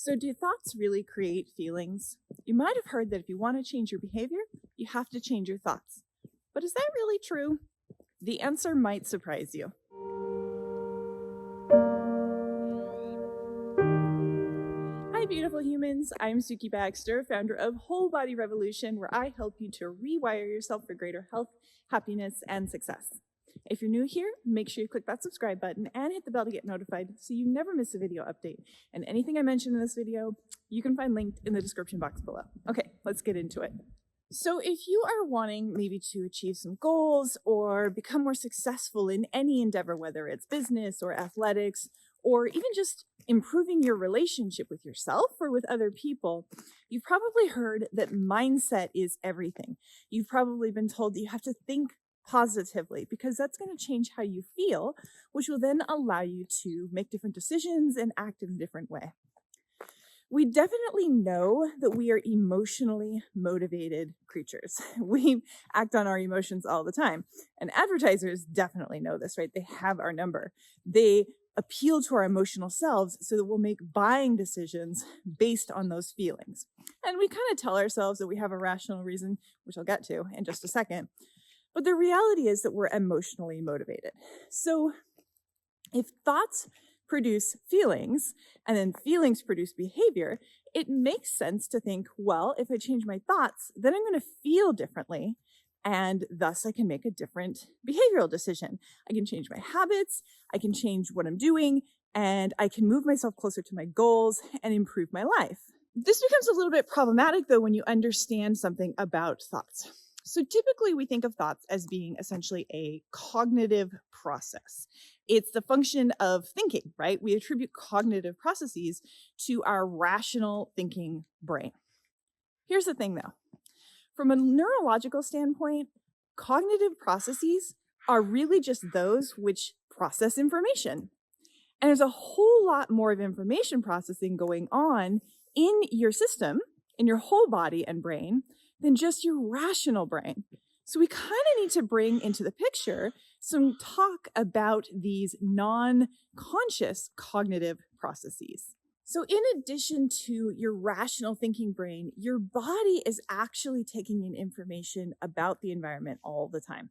So, do thoughts really create feelings? You might have heard that if you want to change your behavior, you have to change your thoughts. But is that really true? The answer might surprise you. Hi, beautiful humans. I'm Sukie Baxter, founder of Whole Body Revolution, where I help you to rewire yourself for greater health, happiness, and success. If you're new here, make sure you click that subscribe button and hit the bell to get notified so you never miss a video update. And anything I mention in this video, you can find linked in the description box below. Okay, let's get into it. So if you are wanting maybe to achieve some goals or become more successful in any endeavor, whether it's business or athletics, or even just improving your relationship with yourself or with other people, you've probably heard that mindset is everything. You've probably been told that you have to think positively because that's going to change how you feel, which will then allow you to make different decisions and act in a different way. We definitely know that we are emotionally motivated creatures. We act on our emotions all the time. And advertisers definitely know this, right? They have our number. They appeal to our emotional selves so that we'll make buying decisions based on those feelings. And we kind of tell ourselves that we have a rational reason, which I'll get to in just a second. But the reality is that we're emotionally motivated. So if thoughts produce feelings and then feelings produce behavior, it makes sense to think, well, if I change my thoughts, then I'm going to feel differently. And thus I can make a different behavioral decision. I can change my habits, I can change what I'm doing, and I can move myself closer to my goals and improve my life. This becomes a little bit problematic, though, when you understand something about thoughts. So typically we think of thoughts as being essentially a cognitive process. It's the function of thinking, right? We attribute cognitive processes to our rational thinking brain. Here's the thing though. From a neurological standpoint, cognitive processes are really just those which process information. And there's a whole lot more of information processing going on in your system, in your whole body and brain, than just your rational brain. So we kind of need to bring into the picture some talk about these non-conscious cognitive processes. So in addition to your rational thinking brain, your body is actually taking in information about the environment all the time.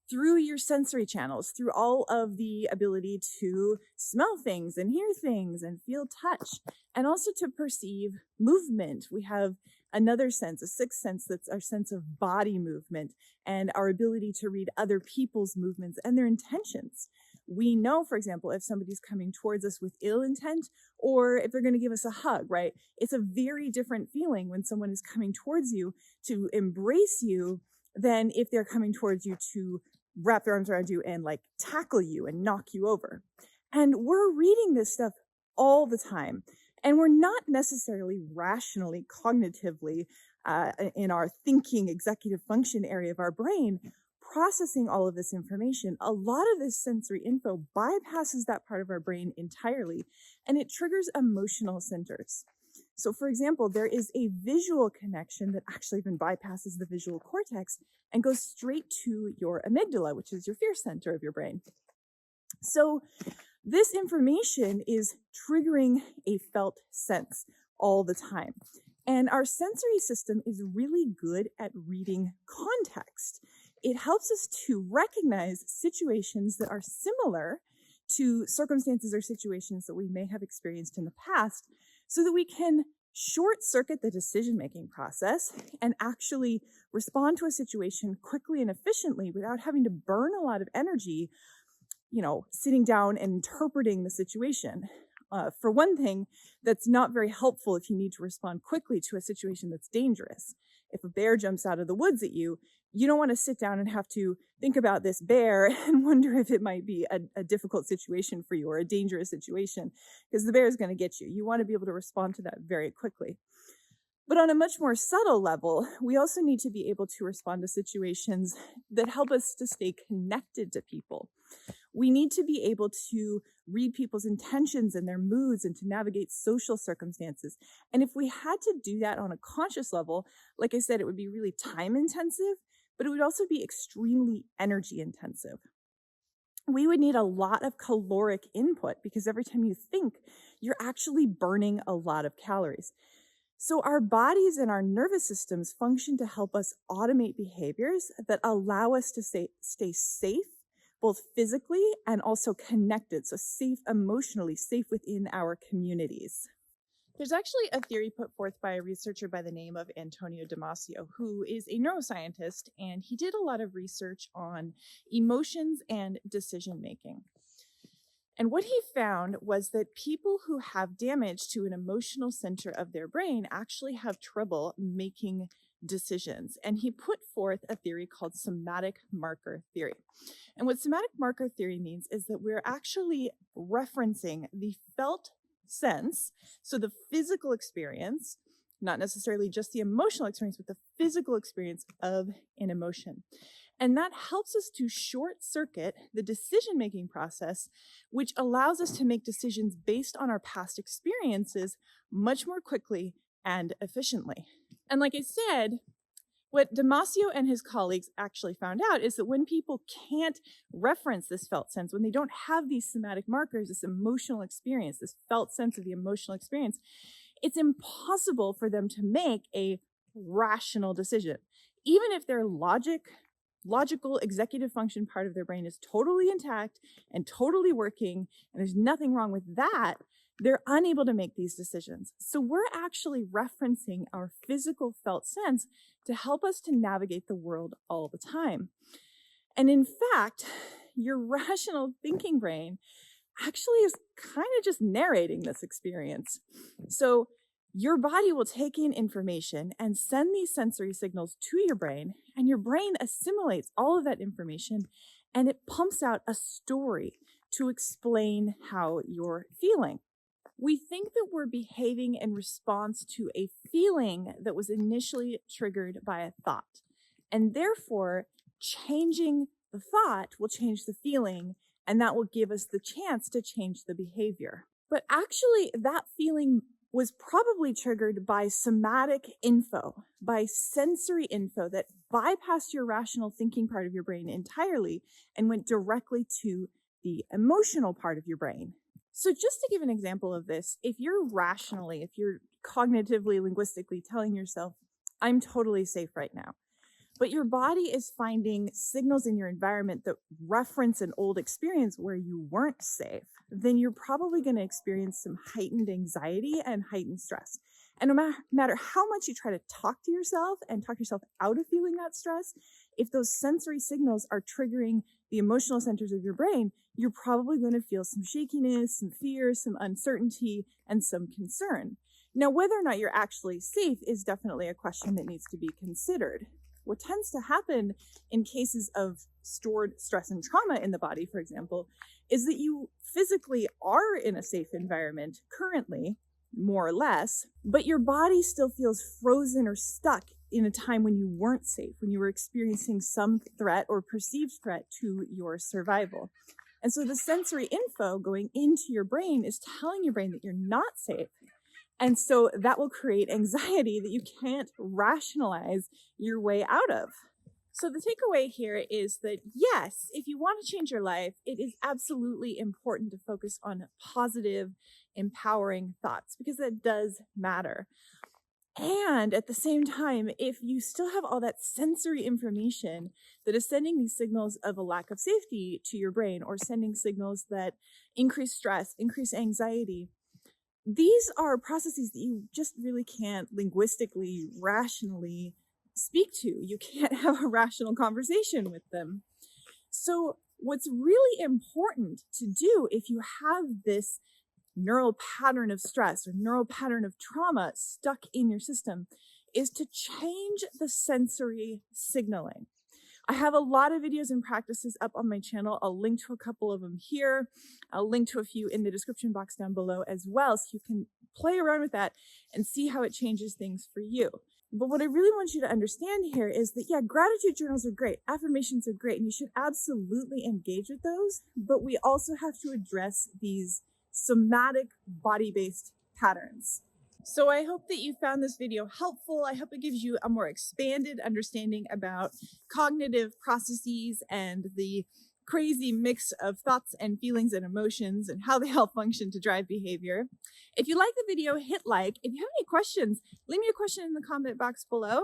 Through your sensory channels, through all of the ability to smell things and hear things and feel touch, and also to perceive movement. We have another sense, a sixth sense, that's our sense of body movement and our ability to read other people's movements and their intentions. We know, for example, if somebody's coming towards us with ill intent or if they're going to give us a hug, right? It's a very different feeling when someone is coming towards you to embrace you than if they're coming towards you to wrap their arms around you and like tackle you and knock you over. And we're reading this stuff all the time. And we're not necessarily rationally, cognitively, in our thinking executive function area of our brain, processing all of this information. A lot of this sensory info bypasses that part of our brain entirely, and it triggers emotional centers. So for example, there is a visual connection that actually even bypasses the visual cortex and goes straight to your amygdala, which is your fear center of your brain. So this information is triggering a felt sense all the time. And our sensory system is really good at reading context. It helps us to recognize situations that are similar to circumstances or situations that we may have experienced in the past so that we can short circuit the decision-making process and actually respond to a situation quickly and efficiently without having to burn a lot of energy, sitting down and interpreting the situation. For one thing, that's not very helpful if you need to respond quickly to a situation that's dangerous. If a bear jumps out of the woods at you, you don't want to sit down and have to think about this bear and wonder if it might be a difficult situation for you or a dangerous situation, because the bear is going to get you. You want to be able to respond to that very quickly. But on a much more subtle level, we also need to be able to respond to situations that help us to stay connected to people. We need to be able to read people's intentions and their moods and to navigate social circumstances. And if we had to do that on a conscious level, like I said, it would be really time intensive, but it would also be extremely energy intensive. we would need a lot of caloric input because every time you think, you're actually burning a lot of calories. So our bodies and our nervous systems function to help us automate behaviors that allow us to stay safe, both physically and also connected. So safe emotionally, safe within our communities. There's actually a theory put forth by a researcher by the name of Antonio Damasio, who is a neuroscientist, and he did a lot of research on emotions and decision making. And what he found was that people who have damage to an emotional center of their brain actually have trouble making decisions. And he put forth a theory called somatic marker theory. And what somatic marker theory means is that we're actually referencing the felt sense, so the physical experience, not necessarily just the emotional experience, but the physical experience of an emotion. And that helps us to short circuit the decision-making process, which allows us to make decisions based on our past experiences much more quickly and efficiently. And like I said, what Damasio and his colleagues actually found out is that when people can't reference this felt sense, when they don't have these somatic markers, this emotional experience, this felt sense of the emotional experience, it's impossible for them to make a rational decision. Even if their logical executive function part of their brain is totally intact and totally working, and there's nothing wrong with that, they're unable to make these decisions. So we're actually referencing our physical felt sense to help us to navigate the world all the time. And in fact, your rational thinking brain actually is kind of just narrating this experience. So your body will take in information and send these sensory signals to your brain, and your brain assimilates all of that information, and it pumps out a story to explain how you're feeling. We think that we're behaving in response to a feeling that was initially triggered by a thought. And therefore, changing the thought will change the feeling, and that will give us the chance to change the behavior. But actually, that feeling was probably triggered by somatic info, by sensory info that bypassed your rational thinking part of your brain entirely and went directly to the emotional part of your brain. So just to give an example of this, if you're cognitively, linguistically telling yourself, I'm totally safe right now, but your body is finding signals in your environment that reference an old experience where you weren't safe, then you're probably going to experience some heightened anxiety and heightened stress. And no matter how much you try to talk to yourself and talk yourself out of feeling that stress, if those sensory signals are triggering the emotional centers of your brain, you're probably going to feel some shakiness, some fear, some uncertainty, and some concern. Now, whether or not you're actually safe is definitely a question that needs to be considered. What tends to happen in cases of stored stress and trauma in the body, for example, is that you physically are in a safe environment currently, more or less, but your body still feels frozen or stuck in a time when you weren't safe, when you were experiencing some threat or perceived threat to your survival. And so the sensory info going into your brain is telling your brain that you're not safe. And so that will create anxiety that you can't rationalize your way out of. So the takeaway here is that, yes, if you want to change your life, it is absolutely important to focus on positive, empowering thoughts, because that does matter. And at the same time, if you still have all that sensory information that is sending these signals of a lack of safety to your brain, or sending signals that increase stress, increase anxiety, these are processes that you just really can't linguistically, rationally speak to. You can't have a rational conversation with them. So what's really important to do if you have this neural pattern of stress or neural pattern of trauma stuck in your system is to change the sensory signaling. I have a lot of videos and practices up on my channel. I'll link to a couple of them here. I'll link to a few in the description box down below as well, so you can play around with that and see how it changes things for you. But what I really want you to understand here is that, yeah, gratitude journals are great. Affirmations are great, and you should absolutely engage with those. But we also have to address these somatic body-based patterns. So I hope that you found this video helpful. I hope it gives you a more expanded understanding about cognitive processes and the crazy mix of thoughts and feelings and emotions and how they all function to drive behavior. If you like the video, hit like. If you have any questions, leave me a question in the comment box below.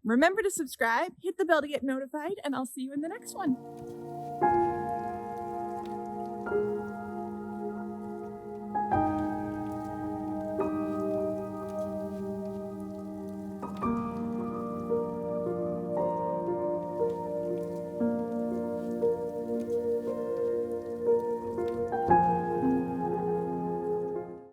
Remember to subscribe, hit the bell to get notified, and I'll see you in the next one.